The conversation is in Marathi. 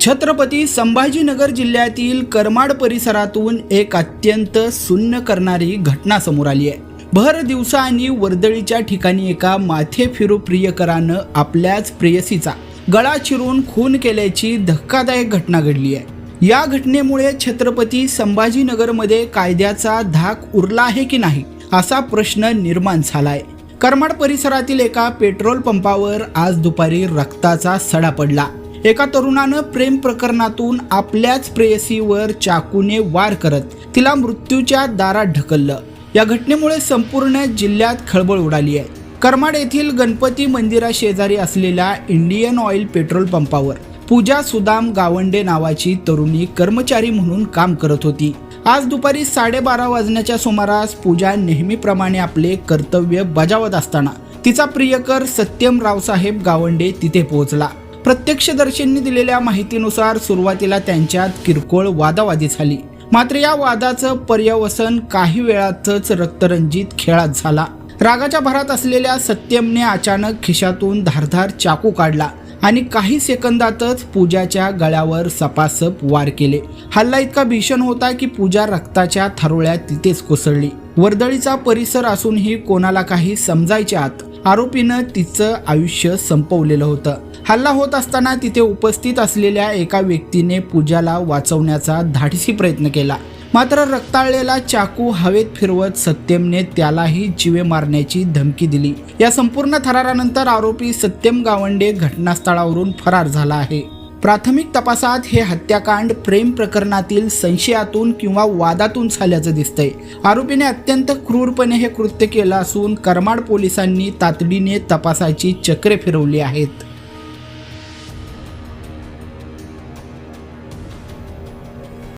छत्रपती संभाजीनगर जिल्ह्यातील करमाड परिसरातून एक अत्यंत सुन्न करणारी घटना समोर आली आहे। भर दिवसांनी वर्दळीच्या ठिकाणी एका माथे फिरू प्रियकरानं आपल्याच प्रेयसीचा गळा चिरून खून केल्याची धक्कादायक घटना घडली आहे। या घटनेमुळे छत्रपती संभाजीनगरमध्ये कायद्याचा धाक उरला आहे की नाही असा प्रश्न निर्माण झालाय। करमाड परिसरातील एका पेट्रोल पंपावर आज दुपारी रक्ताचा सडा पडला। एका तरुणानं प्रेम प्रकरणातून आपल्याच प्रेयसीवर चाकूने वार करत तिला मृत्यूच्या दारात ढकललं। या घटनेमुळे संपूर्ण जिल्ह्यात खळबळ उडाली आहे। करमाड येथील गणपती मंदिरा शेजारी असलेल्या इंडियन ऑइल पेट्रोल पंपावर पूजा सुदाम गावंडे नावाची तरुणी कर्मचारी म्हणून काम करत होती। आज दुपारी 12:30 वाजण्याच्या सुमारास पूजा नेहमीप्रमाणे आपले कर्तव्य बजावत असताना तिचा प्रियकर सत्यम रावसाहेब गावंडे तिथे पोहोचला। प्रत्यक्षदर्शींनी दिलेल्या माहितीनुसार सुरुवातीला त्यांच्यात किरकोळ वादावादी झाली, मात्र या वादाचं पर्यवसन काही वेळातच रक्तरंजित खेळात झाला। रागाच्या भरात असलेल्या सत्यमने अचानक खिशातून धारधार चाकू काढला आणि काही सेकंदातच पूजाच्या गळ्यावर सपासप वार केले। हल्ला इतका भीषण होता की पूजा रक्ताच्या थारोळ्यात तिथेच कोसळली। वर्दळीचा परिसर असूनही कोणाला काही समजायच्या आत आरोपीनं तिचं आयुष्य संपवलेलं होतं। हल्ला होत असताना तिथे उपस्थित असलेल्या एका व्यक्तीने पूजाला वाचवण्याचा धाडसी प्रयत्न केला, मात्र रक्ताळलेला चाकू हवेत फिरवत सत्यमने त्यालाही जीवे मारण्याची धमकी दिली। या संपूर्ण थरारानंतर आरोपी सत्यम गावंडे घटनास्थळावरून फरार झाला आहे। प्राथमिक तपासात हे हत्याकांड प्रेम प्रकरणातील संशयातून किंवा वादातून झाल्याचं दिसतंय। आरोपीने अत्यंत क्रूरपणे हे कृत्य केलं असून करमाड पोलिसांनी तातडीने तपासाची चक्रे फिरवली आहेत।